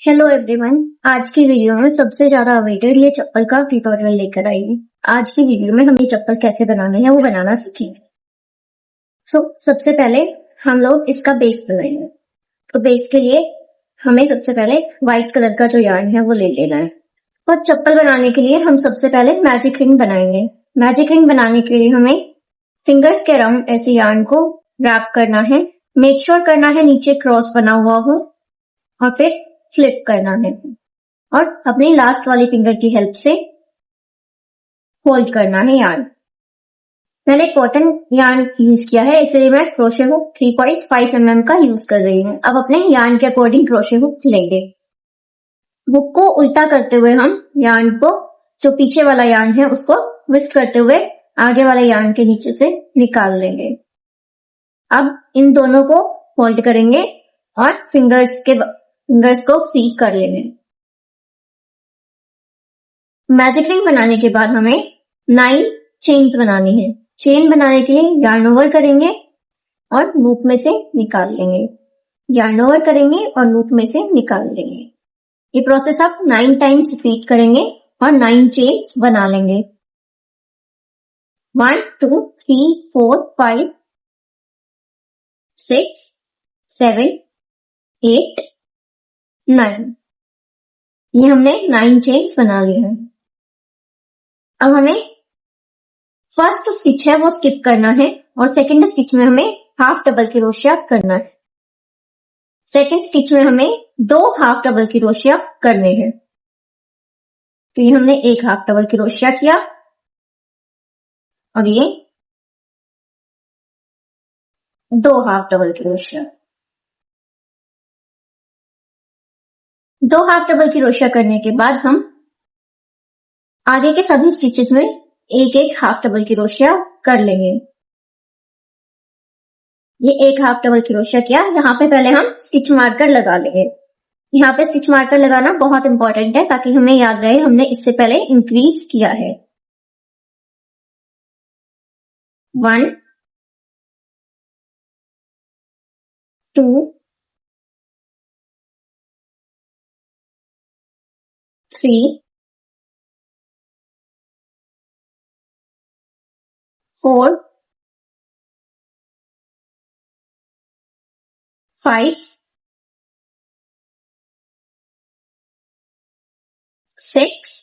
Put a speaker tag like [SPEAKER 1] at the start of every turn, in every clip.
[SPEAKER 1] Hello everyone. आज की video में सबसे ज्यादा अवेटेड ये चप्पल का ट्यूटोरियल लेकर आई हूँ। आज की वीडियो में हम ये चप्पल कैसे बनाने हैं वो बनाना सीखेंगे। सबसे पहले हम लोग इसका बेस बनाएंगे। तो बेस के लिए हमें सबसे पहले व्हाइट कलर का जो यार्न है वो ले लेना है। और चप्पल बनाने के लिए हम सबसे पहले मैजिक रिंग बनाएंगे। मैजिक रिंग बनाने के लिए हमें फिंगर्स के अराउंड ऐसे यार्न को रैप करना है। मेक श्योर करना है नीचे क्रॉस बना हुआ हो और फिर फ्लिप करना है और अपनी लास्ट वाली फिंगर की हेल्प से होल्ड करना है यार्न। मैंने कॉटन यार्न यूज किया है, इसलिए मैं क्रोशे हुक 3.5 mm का यूज कर रही हूँ। अब अपने यार्न के अकॉर्डिंग क्रोशे हुक लेंगे। हुक को उल्टा करते हुए हम यार्न को, जो पीछे वाला यार्न है उसको ट्विस्ट करते हुए आगे वाले यार्न के नीचे से निकाल लेंगे। अब इन दोनों को होल्ड करेंगे और फिंगर्स को फ्री कर लेंगे। मैजिक रिंग बनाने के बाद हमें 9 चेन्स बनानी है। चेन बनाने के लिए यार्न ओवर करेंगे और लूप में से निकाल लेंगे, यार्न ओवर करेंगे और लूप में से निकाल लेंगे। ये प्रोसेस आप 9 टाइम्स रिपीट करेंगे और 9 चेन्स बना लेंगे। 1 2 3 4 5 6 7 8 9। ये हमने 9 चेन्स बना लिए हैं। अब हमें फर्स्ट स्टिच है वो स्किप करना है और सेकंड स्टिच में हमें हाफ डबल क्रोशिया करना है। सेकंड स्टिच में हमें 2 हाफ डबल क्रोशिया करने हैं। तो ये हमने एक हाफ डबल क्रोशिया किया और ये 2 half double crochet. 2 half double crochet करने के बाद हम आगे के सभी स्टिचेस में एक एक हाफ डबल क्रोशिया कर लेंगे। ये एक हाफ डबल क्रोशिया किया, यहाँ पे पहले हम स्टिच मार्कर लगा लेंगे। यहाँ पे स्टिच मार्कर लगाना बहुत इंपॉर्टेंट है ताकि हमें याद रहे हमने इससे पहले इंक्रीज किया है। 1 2 3 4 5 6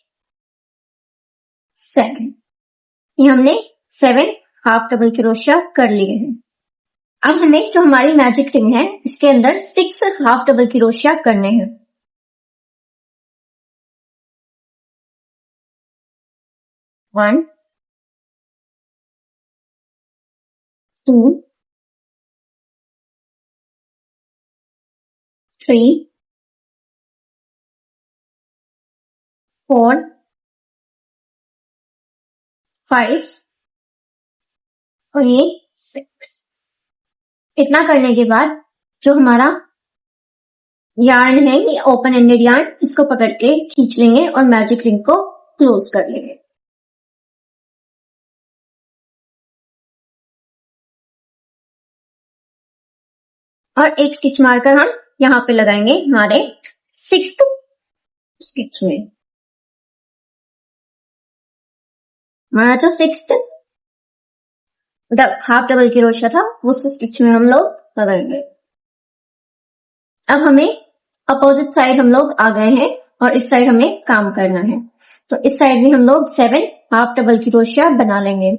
[SPEAKER 1] 7। ये हमने 7 हाफ डबल क्रोशिया कर लिए हैं। अब हमें जो हमारी मैजिक रिंग है इसके अंदर 6 हाफ डबल क्रोशिया करने हैं। 1 2 3 4 5 और ये 6। इतना करने के बाद जो हमारा यार्न है ये ओपन एंडेड यार्न, इसको पकड़ के खींच लेंगे और मैजिक रिंग को क्लोज कर लेंगे। और एक स्टिच मार्कर हम यहाँ पे लगाएंगे हमारे 6th स्टिच में। हमारा जो 6th हाफ डबल क्रोशिया था उस स्टिच में हम लोग लगाएंगे। अब हमें अपोजिट साइड हम लोग आ गए हैं और इस साइड हमें काम करना है। तो इस साइड में हम लोग 7 हाफ डबल क्रोशिया बना लेंगे।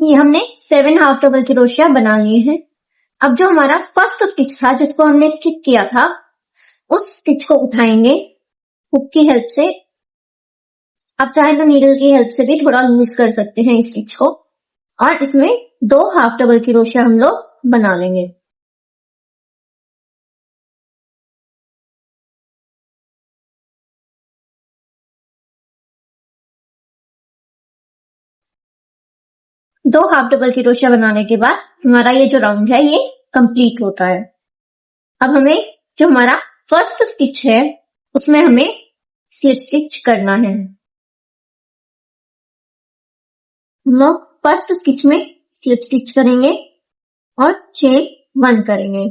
[SPEAKER 1] ये हमने 7 हाफ डबल क्रोशिया बना लिए हैं। अब जो हमारा फर्स्ट स्टिच था जिसको हमने स्किप किया था उस स्टिच को उठाएंगे हुक की हेल्प से। आप चाहे तो नीडल की हेल्प से भी थोड़ा लूज कर सकते हैं इस स्टिच को और इसमें 2 हाफ डबल क्रोशिया हम लोग बना लेंगे। दो हाफ डबल क्रोशिया बनाने के बाद हमारा ये जो राउंड है ये कंप्लीट होता है। अब हमें जो हमारा फर्स्ट स्टिच है उसमें हमें स्लिप स्टिच करना है। हम लोग फर्स्ट स्टिच में स्लिप स्टिच करेंगे और चेन 1 करेंगे।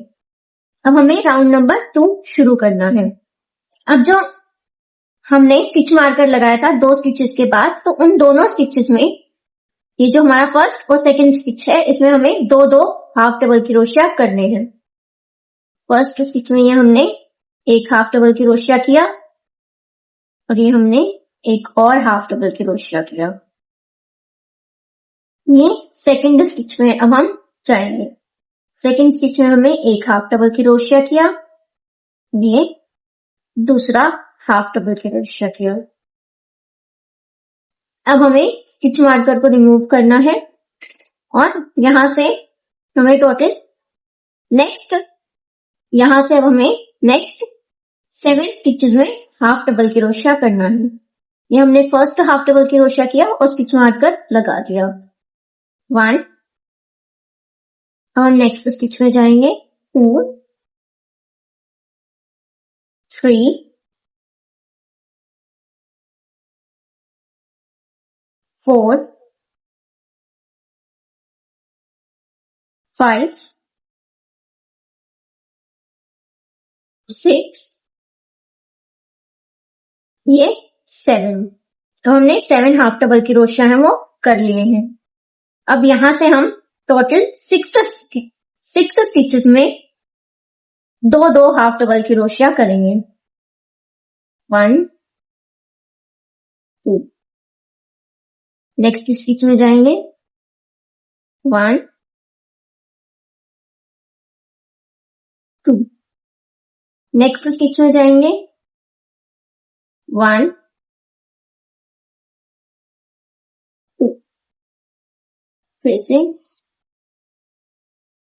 [SPEAKER 1] अब हमें राउंड नंबर 2 शुरू करना है। अब जो हमने स्टिच मार्कर लगाया था 2 स्टिचेस के बाद, तो उन दोनों स्टिचेस में ये जो हमारा फर्स्ट और सेकंड स्टिच है इसमें हमें दो दो हाफ डबल क्रोशिया करने हैं। फर्स्ट स्टिच में ये हमने एक हाफ डबल क्रोशिया किया और ये हमने एक और हाफ डबल क्रोशिया किया। ये सेकंड स्टिच में अब हम जाएंगे। सेकंड स्टिच में हमने एक हाफ डबल क्रोशिया किया, ये दूसरा हाफ डबल क्रोशिया किया। अब हमें स्टिच मार्कर को रिमूव करना है और यहां से हमें टोटल यहां से अब हमें नेक्स्ट 7 स्टिचेस में हाफ डबल क्रोशिया करना है। ये हमने फर्स्ट हाफ डबल क्रोशिया किया और स्टिच मार्कर लगा दिया 1। अब हम नेक्स्ट स्टिच में जाएंगे 2 3 4 5 6 ये 7। तो हमने 7 हाफ डबल क्रोशिया है वो कर लिए हैं। अब यहां से हम टोटल 6 स्टिचेस में दो दो हाफ डबल क्रोशिया करेंगे 1 2। नेक्स्ट स्टिच में जाएंगे 1 2। नेक्स्ट स्टिच में जाएंगे 1 2। फिर से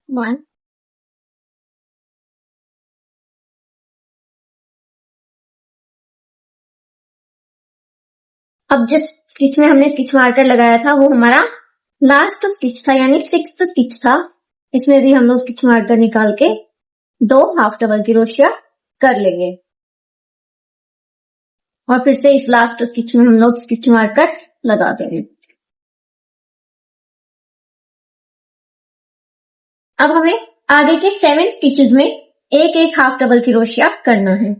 [SPEAKER 1] 1 अब जिस स्टिच में हमने स्टिच मार्कर लगाया था वो हमारा लास्ट स्टिच था, यानी 6th स्टिच था। इसमें भी हम लोग स्टिच मार्कर निकाल के दो हाफ डबल क्रोशिया कर लेंगे और फिर से इस लास्ट स्टिच में हम लोग स्टिच मार्कर लगा देंगे। अब हमें आगे के 7 स्टिचेस में एक एक हाफ डबल क्रोशिया करना है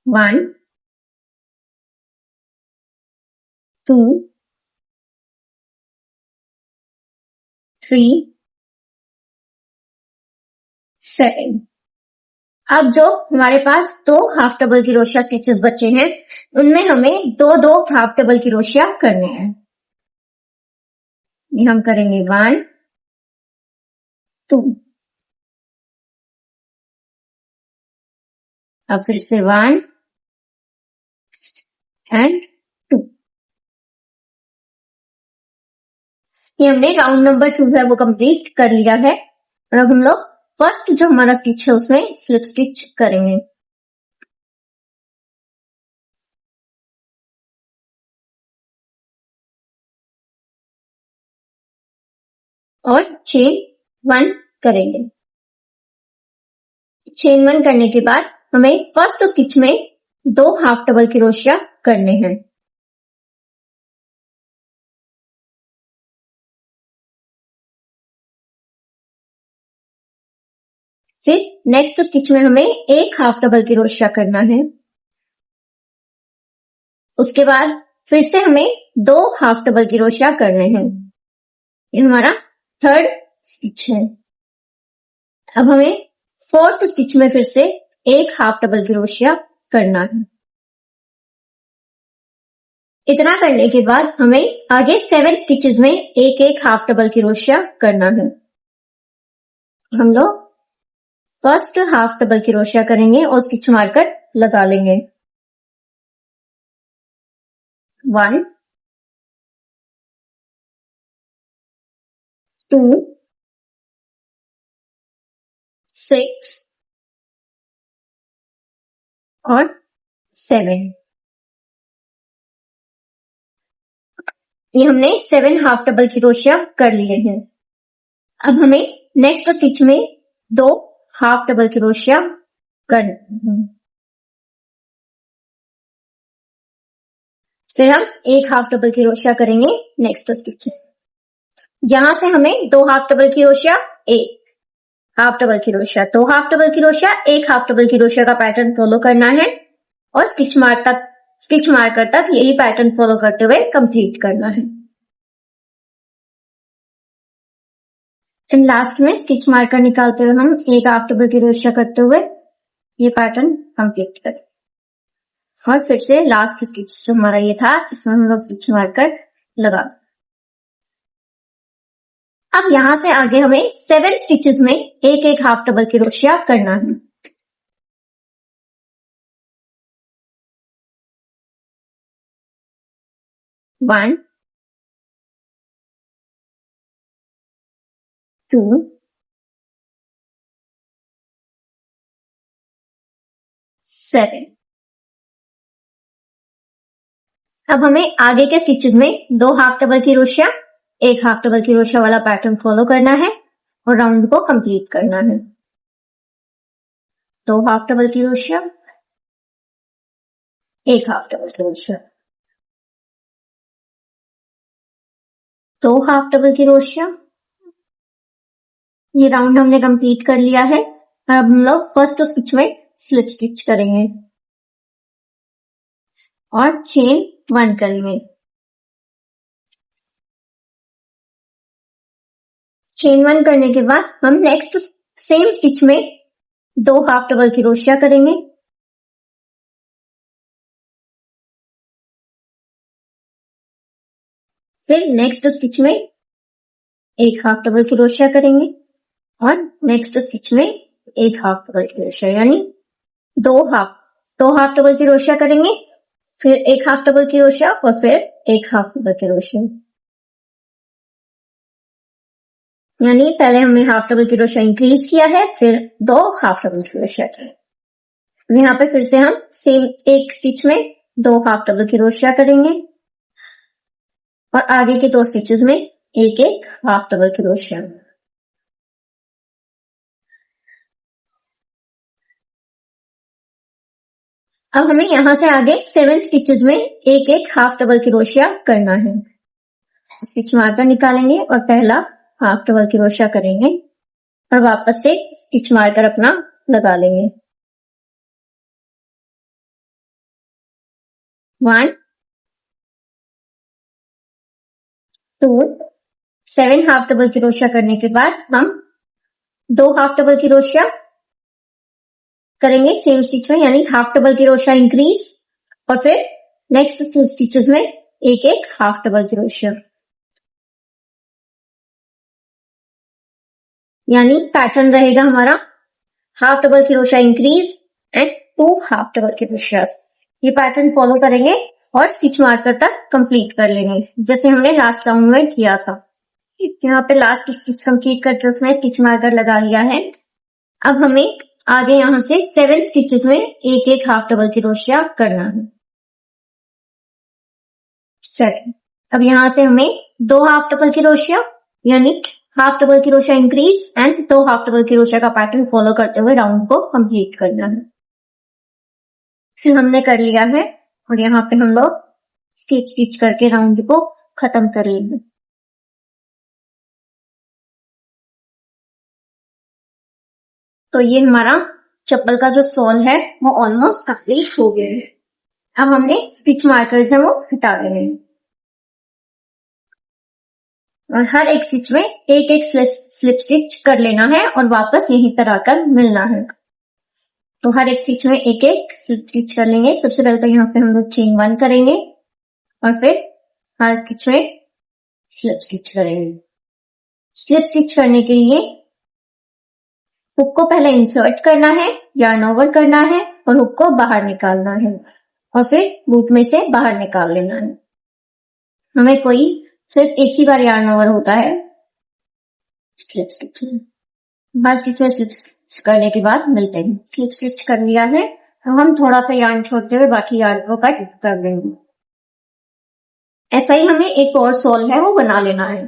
[SPEAKER 1] 1 2 3 7। अब जो हमारे पास दो हाफ डबल क्रोशिया स्टिचेस बचे हैं उनमें हमें दो दो हाफ डबल क्रोशिया करने हैं। ये हम करेंगे 1 2। अब फिर से 1 एंड 2। ये हमने राउंड नंबर 2 है वो कंप्लीट कर लिया है और अब हम लोग फर्स्ट जो हमारा स्टिच है उसमें स्लिप स्टिच करेंगे। और चेन 1 करेंगे। चेन 1 करने के बाद हमें फर्स्ट स्टिच में दो हाफ डबल क्रोशिया करने हैं। फिर नेक्स्ट स्टिच में हमें एक हाफ डबल क्रोशिया करना है। उसके बाद फिर से हमें दो हाफ डबल क्रोशिया करने हैं। ये हमारा थर्ड स्टिच है। अब हमें फोर्थ स्टिच में फिर से एक हाफ डबल क्रोशिया करना है। इतना करने के बाद हमें आगे 7 स्टिचेस में एक एक हाफ डबल क्रोशिया करना है। हम लोग फर्स्ट हाफ डबल क्रोशिया करेंगे और स्टिच मार्कर लगा लेंगे 1 2 6 और 7। ये हमने 7 हाफ डबल क्रोशिया कर लिए हैं। अब हमें नेक्स्ट स्टिच में 2 हाफ डबल क्रोशिया करना है। फिर हम 1 हाफ डबल क्रोशिया करेंगे नेक्स्ट स्टिच में। यहां से हमें 2 half double crochet, 1 half double crochet, 2 half double crochet, 1 half double crochet का पैटर्न फॉलो करना है और स्टिच मार्कर तक यही पैटर्न फॉलो करते हुए कंप्लीट करना है। एंड लास्ट में स्टिच मार्कर निकालते हुए हम 1 हाफ डबल क्रोशिया करते हुए ये पैटर्न कंप्लीट करें और फिर से लास्ट स्टिच जो हमारा ये था इसमें हम लोग स्टिच मार्कर लगा। अब यहां से आगे हमें 7 स्टिचेस में एक एक हाफ डबल क्रोशिया करना है। 1 2 7। अब हमें आगे के स्टिचेस में 2 half double crochet, 1 half double crochet वाला पैटर्न फॉलो करना है और राउंड को कंप्लीट करना है। 2 half double crochet, 1 half double crochet, 2 half double crochet. ये राउंड हमने कंप्लीट कर लिया है। अब हम लोग फर्स्ट स्टिच में स्लिप स्टिच करेंगे और चेन 1 करेंगे। चेन 1 करने के बाद हम नेक्स्ट सेम स्टिच में 2 हाफ डबल क्रोशिया करेंगे। फिर नेक्स्ट स्टिच में 1 हाफ डबल क्रोशिया करेंगे और नेक्स्ट स्टिच में 1 हाफ डबल क्रोशिया, यानी 2 हाफ डबल क्रोशिया करेंगे, फिर 1 हाफ डबल क्रोशिया और फिर 1 हाफ डबल क्रोशिया। यानी पहले हमने हाफ डबल क्रोशिया इंक्रीज किया है, फिर 2 हाफ डबल क्रोशिया किए। यहाँ पे फिर से हम सेम एक स्टिच में 2 हाफ डबल क्रोशिया करेंगे और आगे के 2 स्टिचेस में एक एक हाफ डबल क्रोशिया। अब हमें यहां से आगे 7 स्टिचेस में एक एक हाफ डबल क्रोशिया करना है। स्टिच मार्कर निकालेंगे और पहला हाफ डबल क्रोशिया करेंगे और वापस से स्टिच मार्कर अपना लगा लेंगे। 1 2 7 हाफ डबल क्रोशिया करने के बाद हम 2 हाफ डबल क्रोशिया करेंगे सेम स्टिच में, यानी हाफ डबल क्रोशिया इंक्रीज और फिर नेक्स्ट स्टिचेस में एक एक हाफ डबल क्रोशिया। यानी पैटर्न रहेगा हमारा half double crochet increase and 2 half double crochet. ये पैटर्न फॉलो करेंगे और स्टिच मार्कर तक कंप्लीट कर लेंगे जैसे हमने लास्ट राउंड में किया था। यहाँ पे लास्ट स्टिच कंप्लीट करके उसमें स्टिच मार्कर लगा लिया है। अब हमें आगे यहाँ से 7 स्टिचेस में एक एक हाफ डबल क्रोशिया करना है। 7। अब यहाँ से हमें 2 हाफ डबल क्रोशिया, यानी half double crochet increase and 2 half double crochet का पैटर्न फॉलो करते हुए राउंड को कंप्लीट करना है। फिर हमने कर लिया है और यहाँ पे हम लोग स्लिप स्टिच करके राउंड को खत्म कर लेंगे। तो ये हमारा चप्पल का जो सोल है वो ऑलमोस्ट कंप्लीट हो गया है। अब हमने स्टिच मार्कर से वो हटा देंगे और हर एक स्टिच में एक एक स्लिप स्टिच कर लेना है और वापस यहीं पर आकर मिलना है। तो हर एक स्टिच में एक एक स्लिप स्टिच कर लेंगे। सबसे पहले तो यहाँ पे हम लोग चेन 1 करेंगे और फिर हर स्टिच में स्लिप स्टिच करेंगे। स्लिप स्टिच करने के लिए हुक को पहले इंसर्ट करना है, यार्न ओवर करना है और हुक को बाहर निकालना है और फिर लूप में से बाहर निकाल लेना है। हमें कोई सिर्फ एक ही बार यार्न ओवर होता है स्लिप स्टिच में। बस स्टिच में स्लिप स्टिच करने के बाद मिलते हैं। स्लिप स्टिच कर लिया है, अब हम थोड़ा सा यार्न छोड़ते हुए बाकी यार्न को कट कर देंगे। ऐसा ही हमें एक और सोल है वो बना लेना है।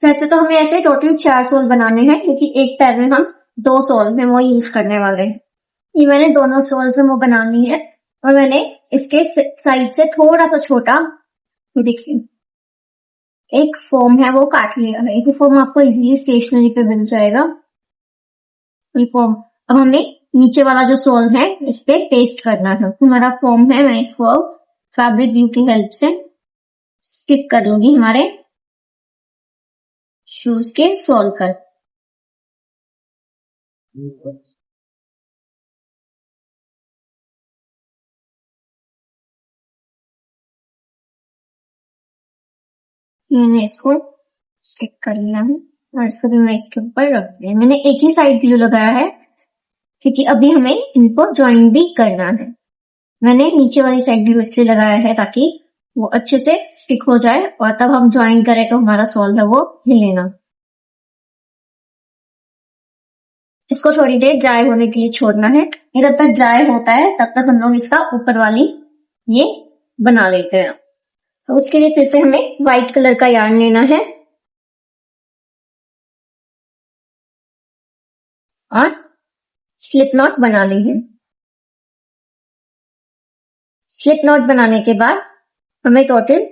[SPEAKER 1] वैसे तो हमें ऐसे टोटल 4 सोल बनाने हैं, क्योंकि एक पैर में हम 2 सोल में वो यूज करने वाले हैं। ये मैंने दोनों सोल से वो बना ली है, और मैंने इसके साइड से थोड़ा सा छोटा, ये देखिए, एक फॉर्म है वो काट लिया है। ये फॉर्म आपको इजीली स्टेशनरी पे मिल जाएगा। ये फॉर्म अब हमें नीचे वाला जो सोल है इस पे पेस्ट करना है। हमारा फॉर्म है, मैं इसको फैब्रिक ग्लू की हेल्प से स्टिक कर लूंगी हमारे शूज के सोल पर। मैंने इसको स्टिक कर लिया है और इसको भी मैं इसके ऊपर रख दिया। मैंने एक ही साइड ग्लू लगाया है, क्योंकि अभी हमें इनको ज्वाइन भी करना है। मैंने नीचे वाली साइड ग्लू इसलिए लगाया है ताकि वो अच्छे से स्टिक हो जाए, और तब हम ज्वाइन करें तो हमारा सोल है वो हिले ना। इसको थोड़ी देर ड्राई होने के लिए छोड़ना है। ये जब तक ड्राई होता है तब तक हम लोग इसका ऊपर वाली ये बना लेते हैं। तो उसके लिए फिर से हमें व्हाइट कलर का यार्न लेना है और स्लिप नॉट बनानी है। स्लिप नॉट बनाने के बाद हमें टोटल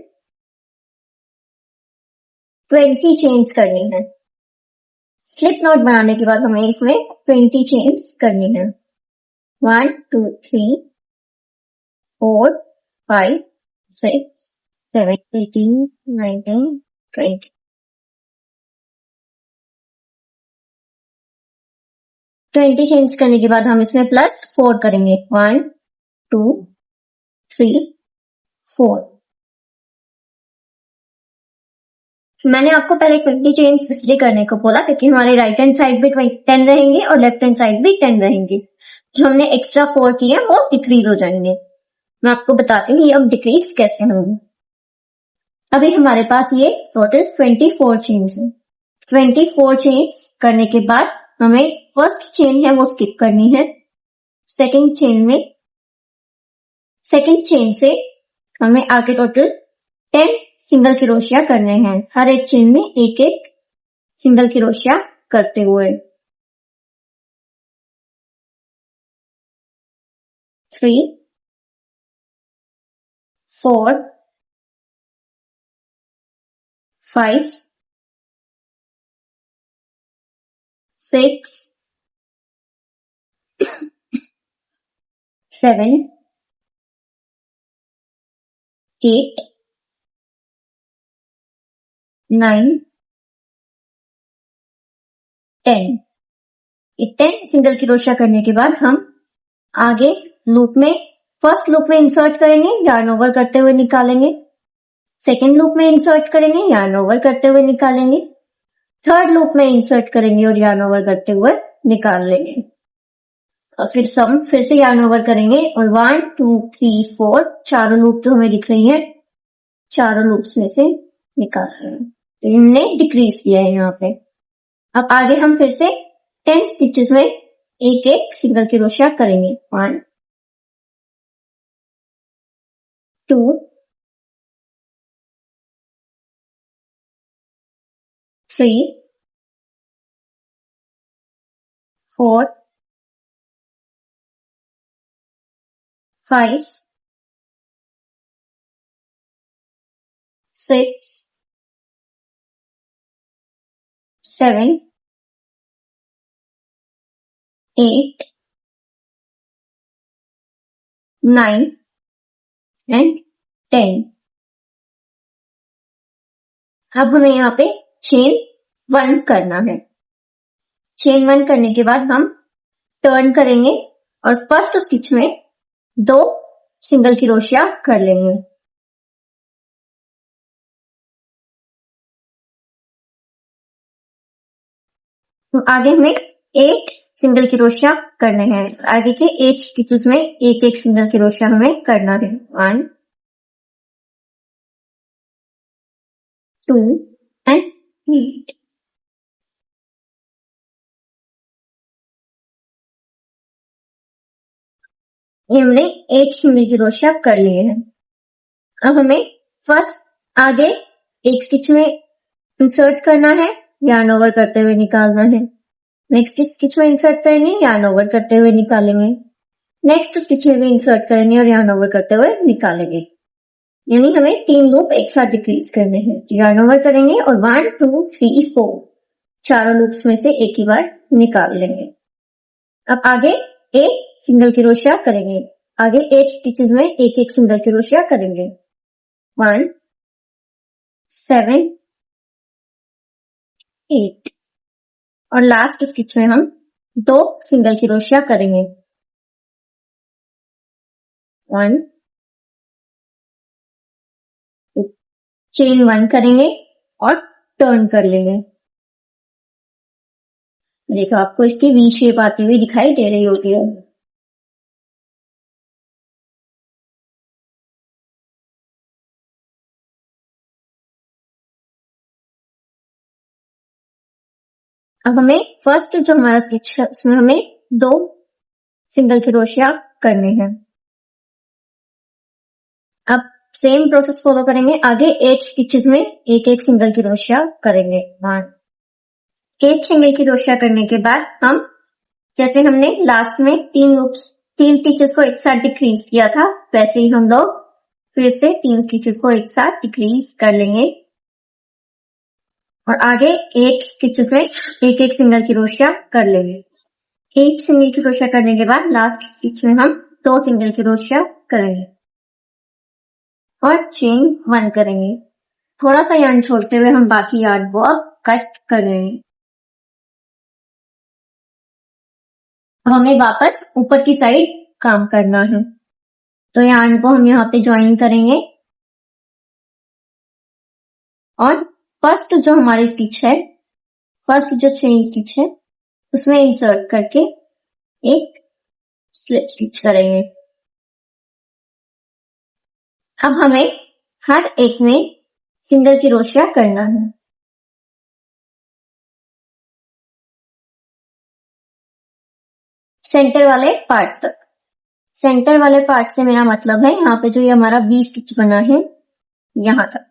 [SPEAKER 1] 20 चेन्स करनी है। स्लिप नॉट बनाने के बाद हमें इसमें 20 चेन्स करनी है। 1 2 3 4 5 6 7 18 19 20। 20 चेन्स करने के बाद हम इसमें +4 करेंगे। 1 2 3 4। मैंने आपको पहले 20 चेन्स इसलिए करने को बोला क्योंकि हमारे राइट हैंड साइड भी 10 रहेंगे और लेफ्ट हैंड साइड भी 10 रहेंगे। जो हमने एक्स्ट्रा 4 किए वो डिक्रीज हो जाएंगे। मैं आपको बताती हूँ ये अब डिक्रीज कैसे होंगे। अभी हमारे पास ये टोटल 24 चेन्स है। 24 चेन्स करने के बाद हमें फर्स्ट चेन है वो स्किप करनी है। सेकंड चेन से हमें आगे टोटल 10 सिंगल क्रोशिया करने हैं। हर एक चेन में एक एक सिंगल क्रोशिया करते हुए 3 4 5 6 7 8 9 10। ये 10 सिंगल क्रोशिया करने के बाद हम आगे लूप में फर्स्ट लूप में इंसर्ट करेंगे, यार्न ओवर करते हुए निकालेंगे। सेकेंड लूप में इंसर्ट करेंगे, यार्न ओवर करते हुए निकालेंगे। थर्ड लूप में इंसर्ट करेंगे और यार्न ओवर करते हुए निकाल लेंगे। और फिर से यार्न ओवर करेंगे और 1 2 3 4 चारों लूप जो हमें दिख रही है चारों लूप्स में से निकाल रहे हैं। तो हमने डिक्रीज किया है यहाँ पे। अब आगे हम फिर से 10 स्टिचेस में एक एक सिंगल क्रोशिया करेंगे। 1 2 3 4 5 6 7 8 9 एंड 10। अब हमें यहाँ पे चेन 1 करना है। चेन 1 करने के बाद हम टर्न करेंगे और फर्स्ट स्टिच में 2 सिंगल क्रोशिया कर लेंगे। तो आगे हमें 8 सिंगल क्रोशिया करने हैं। आगे के 8 स्टिचेस में एक एक सिंगल क्रोशिया हमें करना है। 1 2 एंड 8। ये हमने 8 सिंगल क्रोशिया कर लिए हैं। अब हमें फर्स्ट आगे एक स्टिच में इंसर्ट करना है, yarn ओवर करते हुए निकालना है। नेक्स्ट स्टिच में इंसर्ट करेंगे, yarn ओवर करते हुए निकालेंगे। नेक्स्ट स्टिच में भी इंसर्ट करेंगे और yarn ओवर करते हुए निकालेंगे। यानी हमें 3 लूप एक साथ डिक्रीज करने हैं। yarn ओवर करेंगे और 1 2 3 4 चारों लूप्स में से एक ही बार निकाल लेंगे। अब आगे एक सिंगल क्रोशिया करेंगे। आगे 8 स्टिचेस में एक एक सिंगल क्रोशिया करेंगे। 1 7 8 और लास्ट स्टिच में हम 2 सिंगल क्रोशिया करेंगे। 1 चेन 1 करेंगे और टर्न कर लेंगे। देखो आपको इसकी वी शेप आती हुई दिखाई दे रही होगी। अब हमें फर्स्ट जो हमारा स्टिच है उसमें हमें 2 सिंगल क्रोशिया करने हैं। अब सेम प्रोसेस फॉलो करेंगे। आगे 8 स्टिचेस में एक एक सिंगल क्रोशिया करेंगे। 1 सिंगल क्रोशिया करने के बाद हम जैसे हमने लास्ट में 3 स्टिचेस को एक साथ डिक्रीज किया था, वैसे ही हम लोग फिर से 3 स्टिचेस को एक साथ डिक्रीज कर लेंगे और आगे 8 स्टिचेस में एक एक सिंगल क्रोशिया कर लेंगे। 8 सिंगल क्रोशिया करने के बाद लास्ट स्टिच में हम 2 सिंगल क्रोशिया करेंगे और चेन 1 करेंगे। थोड़ा सा यार्न छोड़ते हुए हम बाकी यार्न को अब कट कर लेंगे। अब हमें वापस ऊपर की साइड काम करना है, तो यार्न को हम यहाँ पे ज्वाइन करेंगे और फर्स्ट जो हमारी स्टिच है, फर्स्ट जो चेन स्टिच है उसमें इंसर्ट करके एक स्लिप स्टिच करेंगे। अब हमें हर एक में सिंगल क्रोशिया करना है। सेंटर वाले पार्ट तक। सेंटर वाले पार्ट से मेरा मतलब है यहाँ पे जो ये हमारा वी स्टिच बना है यहाँ तक।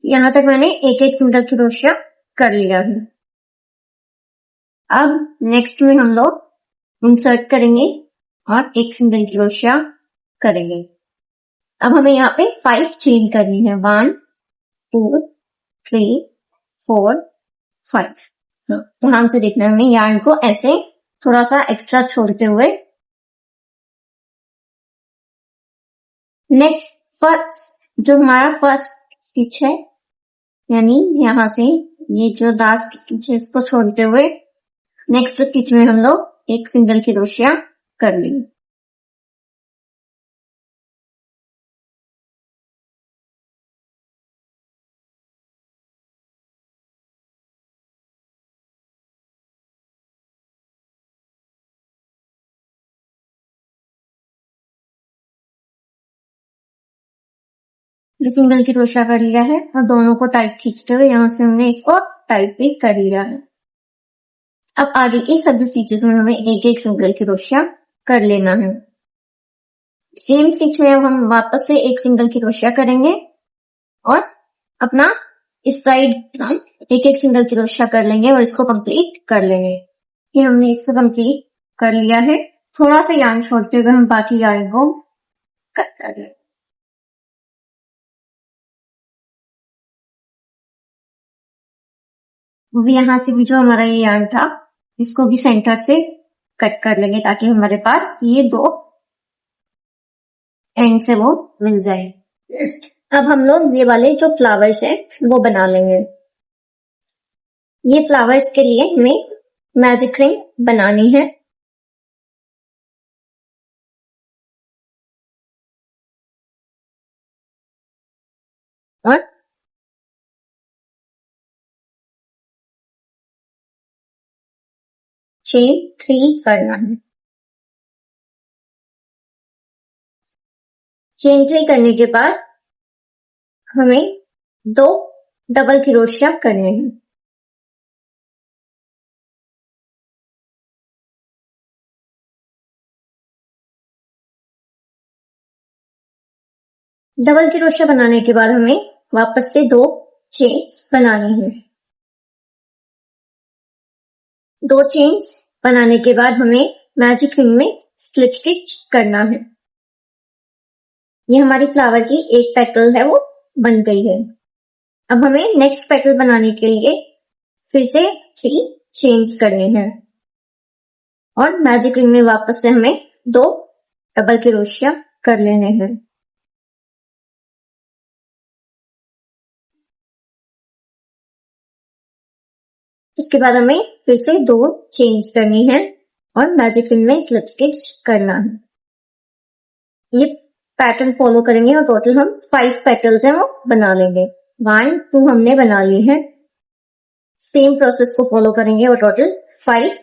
[SPEAKER 1] यहाँ तक मैंने एक एक सिंगल क्रोशिया कर लिया है। अब नेक्स्ट में हम लोग इंसर्ट करेंगे और एक सिंगल क्रोशिया करेंगे। अब हमें यहाँ पे 5 चेन करनी है। 1 2 3 4 5। ध्यान से देखना है, हमें यार्न को ऐसे थोड़ा सा एक्स्ट्रा छोड़ते हुए। नेक्स्ट फर्स्ट जो हमारा फर्स्ट स्टिच है, यानी यहाँ से ये जो लास्ट स्टिच है इसको छोड़ते हुए नेक्स्ट स्टिच में हम लोग एक सिंगल क्रोशिया कर लेंगे। ये सिंगल क्रोशिया कर लिया है और दोनों को टाइट खींचते हुए यहाँ से हमने इसको टाइट भी कर लिया है। अब आगे के सभी स्टिचेस में हमें एक एक सिंगल क्रोशिया कर लेना है। सेम स्टिच में अब हम वापस से एक सिंगल क्रोशिया करेंगे और अपना इस साइड हम एक एक सिंगल क्रोशिया कर लेंगे और इसको कंप्लीट कर लेंगे। ये हमने इसको कंप्लीट कर लिया है। थोड़ा सा यार्न छोड़ते हुए हम बाकी यार्न को कट कर लेंगे। भी यहाँ से भी जो हमारा ये यार्न था इसको भी सेंटर से कट कर लेंगे ताकि हमारे पास ये 2 एंड से वो मिल जाए। अब हम लोग ये वाले जो फ्लावर्स है वो बना लेंगे। ये फ्लावर्स के लिए हमें मैजिक रिंग बनानी है और चेन 3 करना है। चेन 3 करने के बाद हमें 2 डबल क्रोशिया करने हैं। डबल क्रोशिया बनाने के बाद हमें वापस से 2 चेन्स बनानी है। 2 चेन्स बनाने के बाद हमें मैजिक रिंग में स्लिप स्टिच करना है। ये हमारी फ्लावर की एक पेटल है वो बन गई है। अब हमें नेक्स्ट पेटल बनाने के लिए फिर से 3 चेन्स करने हैं और मैजिक रिंग में वापस से हमें 2 डबल क्रोशिया कर लेने हैं। उसके बाद हमें फिर से 2 चेन्स करनी है और मैजिक रिंग में स्लिप स्टिच करना है। ये पैटर्न फॉलो करेंगे और टोटल हम 5 पेटल्स हैं वो बना लेंगे। 1 2 हमने बना लिए हैं। सेम प्रोसेस को फॉलो करेंगे और टोटल 5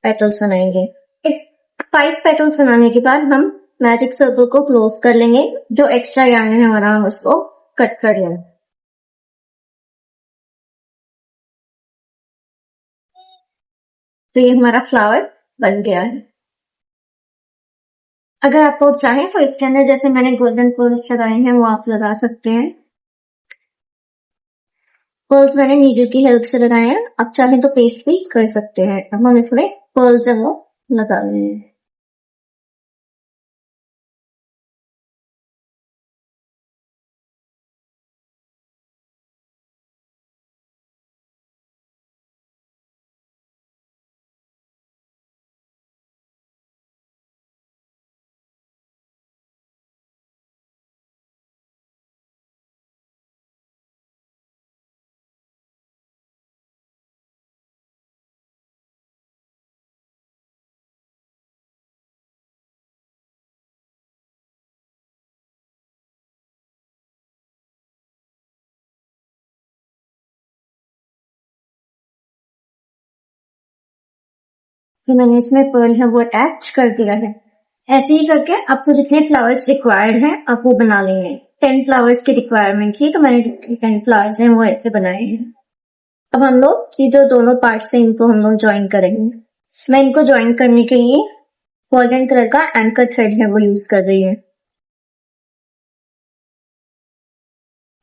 [SPEAKER 1] पेटल्स बनाएंगे। इस 5 पेटल्स बनाने के बाद हम मैजिक सर्कल को क्लोज कर लेंगे। जो एक्स्ट्रा यार्न है हमारा हम उसको कट कर लेंगे। तो ये हमारा फ्लावर बन गया है। अगर आप लोग चाहें तो इसके अंदर जैसे मैंने गोल्डन पर्ल्स लगाए हैं वो आप लगा सकते हैं। पर्ल्स मैंने नीडल की हेल्प से लगाए हैं। आप चाहें तो पेस्ट भी कर सकते हैं। अब हम इसमें पर्ल्स है वो लगा लेंगे। फिर मैंने इसमें पर्ल है वो अटैच कर दिया है। ऐसे ही करके आपको जितने फ्लावर्स रिक्वायर्ड हैं आप वो बना लेंगे। 10 फ्लावर्स की रिक्वायरमेंट थी तो मैंने 10 फ्लावर्स हैं वो ऐसे बनाए हैं। अब हम लोग ये जो दोनों पार्ट्स हैं इनको हम लोग ज्वाइन करेंगे। मैं इनको ज्वाइन करने के लिए गोल्डन कलर का एंकर थ्रेड है वो यूज कर रही है।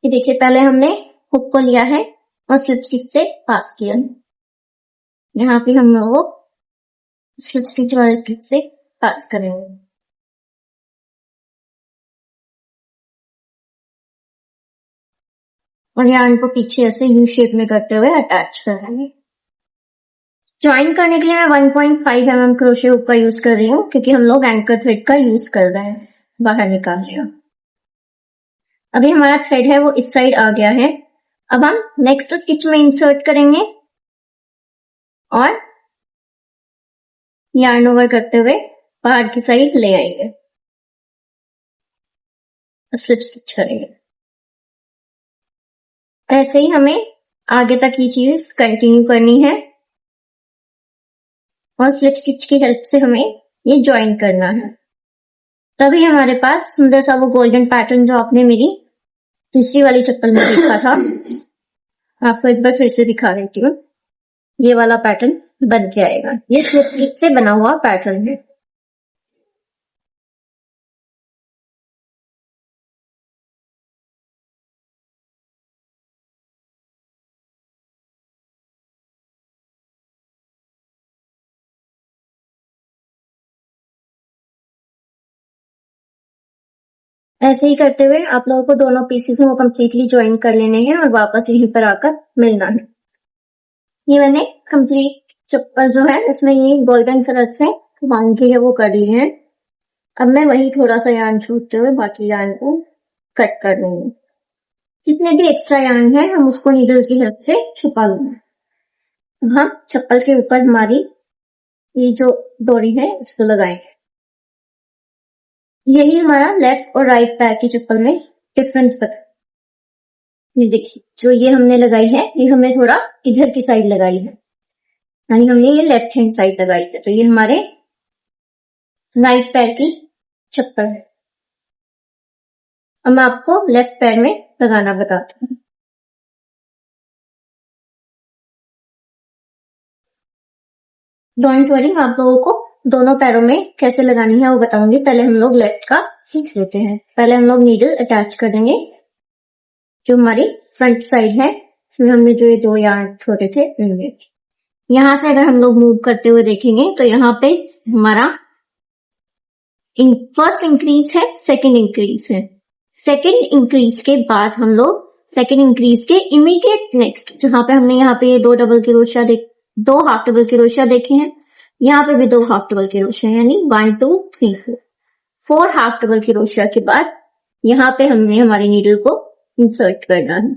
[SPEAKER 1] ये देखिए पहले हमने हुक को लिया है और स्लिप स्टिच से पास किया। यहाँ पे हम लोग स्लिप स्टिच वाले स्टिच से पास करेंगे। और यार्न को पीछे ऐसे यू शेप में करते हुए अटैच करेंगे। ज्वाइन करने के लिए मैं 1.5 mm क्रोशे हुक का यूज कर रही हूँ क्योंकि हम लोग एंकर थ्रेड का यूज कर रहे हैं। बाहर निकाल लिया। अभी हमारा थ्रेड है वो इस साइड आ गया है। अब हम नेक्स्ट स्टिच में इंसर्ट करेंगे और यार्न ओवर करते हुए बाहर की साइड ले आएंगे। स्लिप स्टिच करेंगे। ऐसे ही हमें आगे तक ये चीज कंटिन्यू करनी है और स्लिप स्टिच की हेल्प से हमें ये ज्वाइन करना है। तभी हमारे पास सुंदर सा वो गोल्डन पैटर्न जो आपने मेरी दूसरी वाली चप्पल में देखा था आपको एक बार फिर से दिखा देती हूँ। ये वाला पैटर्न बन के आएगा। ये स्लिप स्टिच से बना हुआ पैटर्न है। ऐसे ही करते हुए आप लोगों को दोनों पीसेस को कंप्लीटली ज्वाइन कर लेने हैं और वापस यहीं पर आकर मिलना है। ये मैंने कंप्लीट चप्पल जो है उसमें ये गोल्डन कलर से बाउंड्री है वो कर ली है। अब मैं वही थोड़ा सा यार्न छोड़ते हुए बाकी यार्न को कट कर लूंगी। जितने भी एक्स्ट्रा यार्न है हम उसको नीडल की हेल्प से छुपा लूंगे। अब हम चप्पल के ऊपर हमारी ये जो डोरी है इसको लगाएंगे। यही हमारा लेफ्ट और राइट पैर की चप्पल में डिफरेंस बता। ये देखिए जो ये हमने लगाई है ये हमने थोड़ा इधर की साइड लगाई है यानी हमने ये लेफ्ट हैंड साइड लगाई है। तो ये हमारे राइट पैर की चप्पल है। अब मैं आपको लेफ्ट पैर में लगाना बताती हूँ। डोंट वरी मैं आप लोगों को दोनों पैरों में कैसे लगानी है वो बताऊंगी। पहले हम लोग लेफ्ट का सीख लेते हैं। पहले हम लोग नीडल अटैच करेंगे जो हमारी फ्रंट साइड है, इसमें हमने जो ये 2 यार्न छोड़े थे उनमें। यहाँ से अगर हम लोग मूव करते हुए देखेंगे तो यहाँ पे हमारा फर्स्ट इंक्रीज है, सेकंड इंक्रीज है। सेकंड इंक्रीज के बाद हम लोग सेकंड इंक्रीज के इमीडिएट नेक्स्ट, जहां पे हमने यहाँ पे 2 double crochet 2 half double crochet देखे हैं, यहाँ पे भी 2 हाफ डबल क्रोशिया, यानी 1 2 3 4 हाफ डबल क्रोशिया के बाद यहाँ पे हमने हमारी नीडल को इंसर्ट करना है,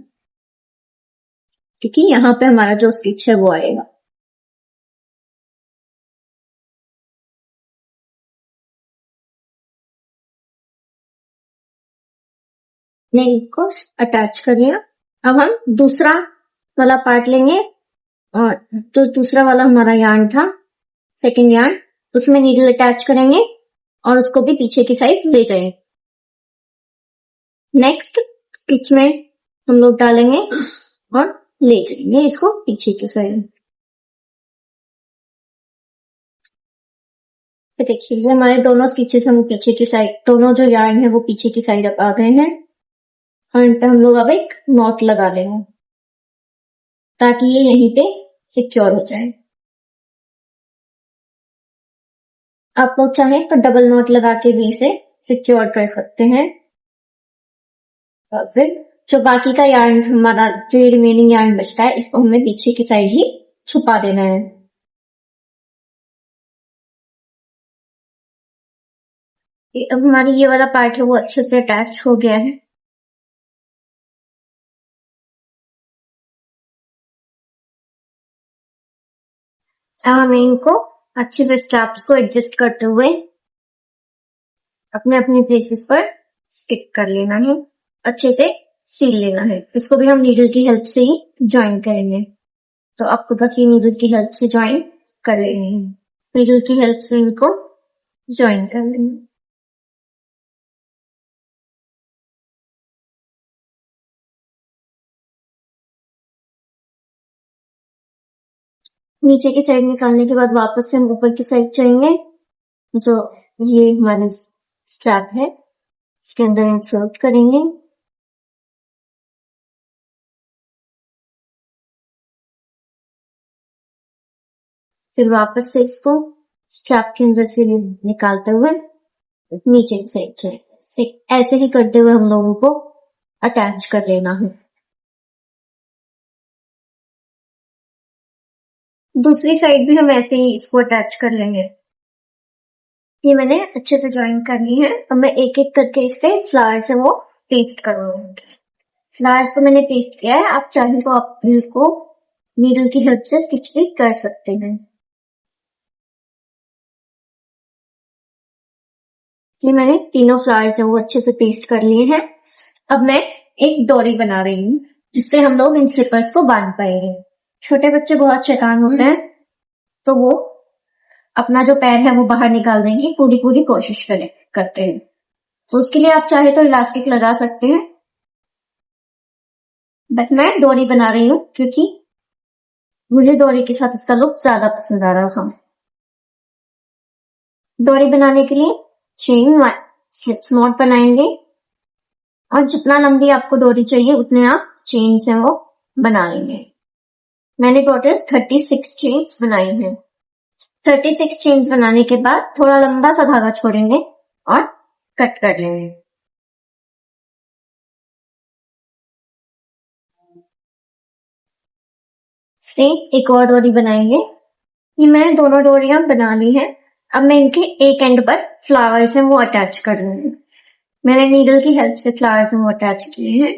[SPEAKER 1] क्योंकि यहाँ पे हमारा जो स्टिच है वो आएगा। नेल को अटैच कर लिया। अब हम दूसरा वाला पार्ट लेंगे और जो दूसरा वाला हमारा यार्न था, सेकंड यार्न, उसमें नीडल अटैच करेंगे और उसको भी पीछे की साइड ले जाएंगे। नेक्स्ट स्टिच में हम लोग डालेंगे और ले जाएंगे इसको पीछे की साइड। तो देखिए ये हमारे दोनों स्टिचेस हम पीछे की साइड, दोनों जो यार्न है वो पीछे की साइड अब आ गए हैं और इन पे हम लोग अब एक नॉट लगा लेंगे ताकि ये यहीं पे सिक्योर हो जाए। आप लोग चाहें तो डबल नॉट लगा के भी इसे सिक्योर कर सकते हैं। और फिर जो बाकी का यार्न हमारा, जो रिमेनिंग यार्न बचता है, इसको हमें पीछे की साइड ही छुपा देना है। अब हमारी ये वाला पार्ट है वो अच्छे से अटैच हो गया है। अब हमें इनको अच्छे से स्ट्रैप्स को एडजस्ट करते हुए अपने अपने प्लेसेस पर स्टिक कर लेना है, अच्छे से सील लेना है। इसको भी हम नीडल की हेल्प से ही ज्वाइन करेंगे, तो आपको बस ये नीडल की हेल्प से ज्वाइन कर लेनी है। नीडल की हेल्प से इनको ज्वाइन कर लेंगे। नीचे की साइड निकालने के बाद वापस से हम ऊपर की साइड जाएंगे, जो ये हमारा स्ट्रैप है इसके अंदर इंसर्ट करेंगे। फिर वापस से इसको स्ट्रैप के अंदर से निकालते हुए नीचे की साइड जाएंगे। ऐसे ही करते हुए हम लोगों को अटैच कर लेना है। दूसरी साइड भी हम ऐसे ही इसको अटैच कर लेंगे। ये मैंने अच्छे से ज्वाइन कर ली है। अब मैं एक एक करके इस पे फ्लावर्स है वो पेस्ट करूंगी। फ्लावर्स तो मैंने पेस्ट किया है, आप चाहें तो आप इसको नीडल की हेल्प से स्टिच भी कर सकते हैं। ये मैंने तीनों फ्लावर्स है वो अच्छे से पेस्ट कर लिए हैं। अब मैं एक डोरी बना रही हूँ जिससे हम लोग इन स्लिपर्स को बांध पाएंगे। छोटे बच्चे बहुत शैतान होते हैं, तो वो अपना जो पैर है वो बाहर निकालने की पूरी पूरी कोशिश करते हैं। तो उसके लिए आप चाहे तो इलास्टिक लगा सकते हैं, बट मैं डोरी बना रही हूँ क्योंकि मुझे डोरी के साथ इसका लुक ज्यादा पसंद आ रहा था। डोरी बनाने के लिए चेन स्लिप्स नॉट बनाएंगे और जितना लंबी आपको डोरी चाहिए उतने आप चेन से वो बना लेंगे। मैंने टोटल 36 चेन्स बनाई हैं। 36 चेन्स बनाने के बाद थोड़ा लंबा सा धागा छोड़ेंगे और कट कर लेंगे। से एक और डोरी बनाएंगे। ये मैंने दोनों डोरियां बना ली हैं। अब मैं इनके एक एंड पर फ्लावर्स हैं वो अटैच कर दूंगी। मैंने नीडल की हेल्प से फ्लावर्स हैं वो अटैच किए हैं।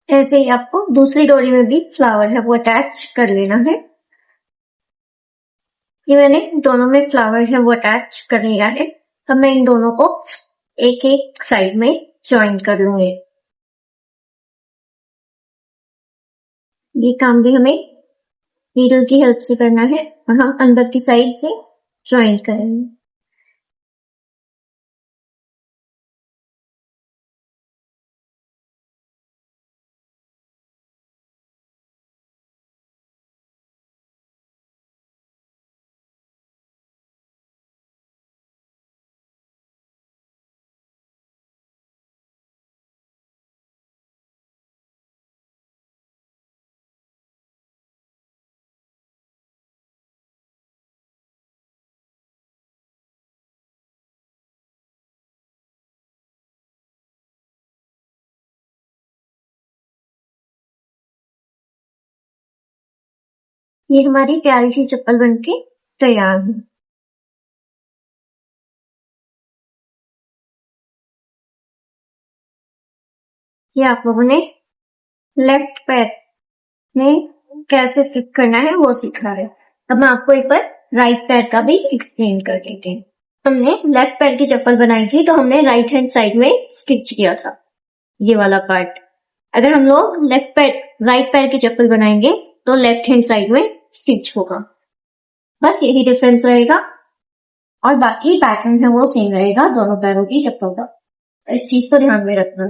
[SPEAKER 1] ऐसे ही आपको दूसरी डोरी में भी फ्लावर है वो अटैच कर लेना है। ये मैंने दोनों में फ्लावर है वो अटैच कर लिया है। अब मैं इन दोनों को एक एक साइड में ज्वाइन कर लूंगी। ये काम भी हमें नीडल की हेल्प से करना है और हम अंदर की साइड से ज्वाइन करेंगे। ये हमारी प्यारी सी चप्पल बनके तैयार है। ये आप लोगों ने लेफ्ट पैर में कैसे स्टिक करना है वो सीखा है। अब मैं आपको एक बार राइट पैर का भी एक्सप्लेन कर देती हूँ। हमने लेफ्ट पैर की चप्पल बनाई थी तो हमने राइट हैंड साइड में स्टिच किया था ये वाला पार्ट। अगर हम लोग राइट पैर की चप्पल बनाएंगे तो लेफ्ट हैंड साइड में स्टिच होगा, बस यही डिफरेंस रहेगा और बाकी पैटर्न है वो सेम रहेगा दोनों पैरों की चप्पल का। तो इस चीज को ध्यान में रखना।